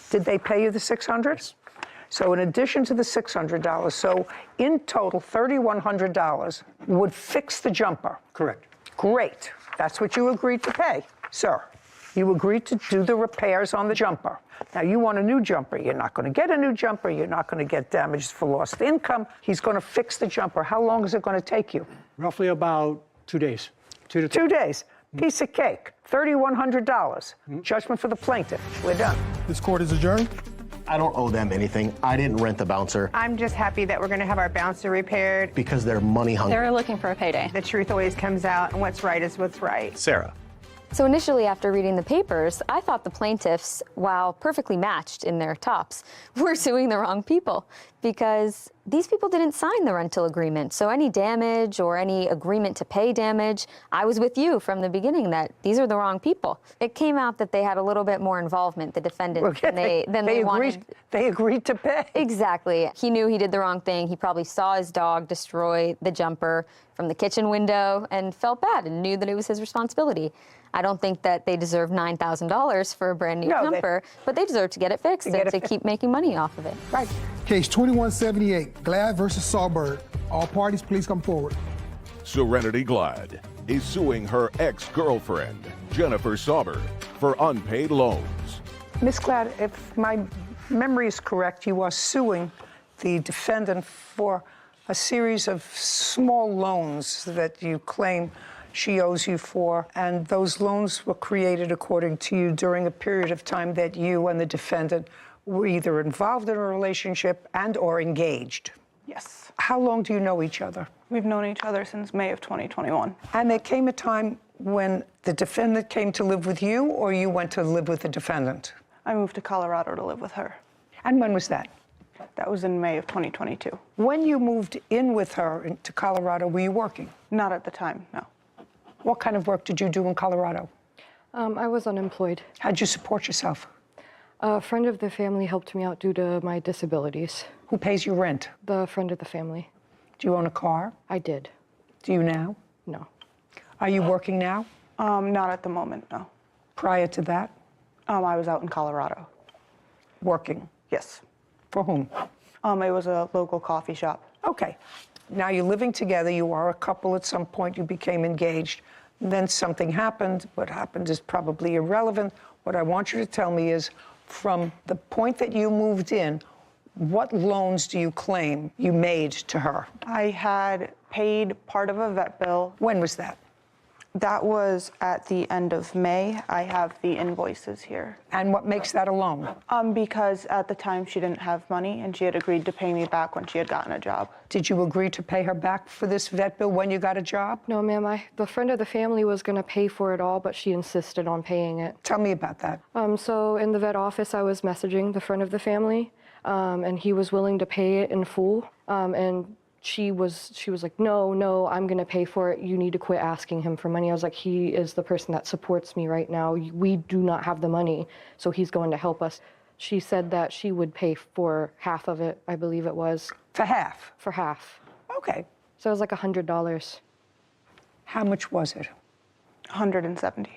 Did they pay you the $600? Yes. So in addition to the $600, so in total, $3,100 would fix the jumper. Correct. Great. That's what you agreed to pay, sir. You agreed to do the repairs on the jumper. Now, you want a new jumper. You're not going to get a new jumper. You're not going to get damages for lost income. He's going to fix the jumper. How long is it going to take you? Roughly about 2 days. 2 days. Piece of cake. $3,100. Judgment for the plaintiff. We're done. This court is adjourned. I don't owe them anything. I didn't rent the bouncer I'm just happy that we're going to have our bouncer repaired. because they're money hungry. They're looking for a payday. The truth always comes out, and what's right is what's right. Sarah. So initially, after reading the papers, I thought the plaintiffs, while perfectly matched in their tops, were suing the wrong people because these people didn't sign the rental agreement. So any damage or any agreement to pay damage, I was with you from the beginning that these are the wrong people. It came out that they had a little bit more involvement, the defendant, than they wanted. They agreed to pay. Exactly. He knew he did the wrong thing. He probably saw his dog destroy the jumper from the kitchen window and felt bad and knew that it was his responsibility. I don't think that they deserve $9,000 for a brand new jumper, but they deserve to get it fixed and to keep making money off of it. Right. Case 2178, Glad versus Sawbird. All parties, please come forward. Serenity Glad is suing her ex-girlfriend, Jennifer Sauber, for unpaid loans. Ms. Glad, if my memory is correct, you are suing the defendant for a series of small loans that you claim she owes you for, and those loans were created, according to you, during a period of time that you and the defendant were either involved in a relationship and or engaged. Yes. How long do you know each other? We've known each other since May of 2021. And there came a time when the defendant came to live with you, or you went to live with the defendant? I moved to Colorado to live with her. And when was that? That was in May of 2022. When you moved in with her to Colorado, were you working? Not at the time, no. What kind of work did you do in Colorado? I was unemployed. How'd you support yourself? A friend of the family helped me out due to my disabilities. Who pays your rent? The friend of the family. Do you own a car? I did. Do you now? No. Are you working now? Not at the moment, no. Prior to that? I was out in Colorado. Working. Yes. For whom? It was a local coffee shop. Okay. Now you're living together. You are a couple. At some point you became engaged. Then something happened. What happened is probably irrelevant. What I want you to tell me is, from the point that you moved in, what loans do you claim you made to her? I had paid part of a vet bill. When was that? That was at the end of May. I have the invoices here. And what makes that a loan? Because at the time she didn't have money and she had agreed to pay me back when she had gotten a job. Did you agree to pay her back for this vet bill when you got a job? No, ma'am. The friend of the family was going to pay for it all, but she insisted on paying it. Tell me about that. So in the vet office, I was messaging the friend of the family, and he was willing to pay it in full. And she was like, no, I'm going to pay for it. You need to quit asking him for money. I was like, he is the person that supports me right now. We do not have the money, so he's going to help us. She said that she would pay for half of it, I believe it was. For half? For half. Okay. So it was like $100. How much was it? $170.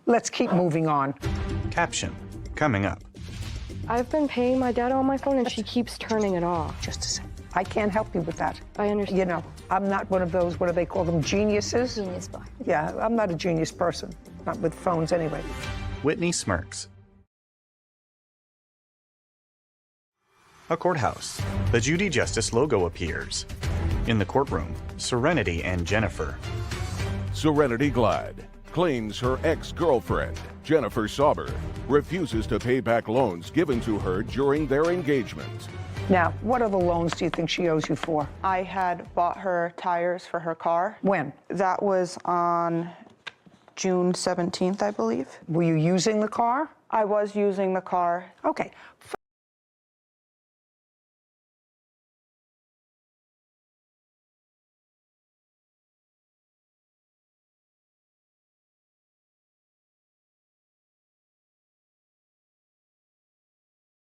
Let's keep moving on. Caption coming up. I've been paying my data on my phone, and she keeps turning it off. Just a second. I can't help you with that. I understand. You know, I'm not one of those, what do they call them, geniuses? Genius bar. Yeah, I'm not a genius person. Not with phones anyway. Whitney smirks. A courthouse. The Judy Justice logo appears. In the courtroom, Serenity and Jennifer. Serenity Glad claims her ex-girlfriend, Jennifer Sauber, refuses to pay back loans given to her during their engagement. Now, what other loans do you think she owes you for? I had bought her tires for her car. When? That was on June 17th, I believe. Were you using the car? I was using the car. Okay.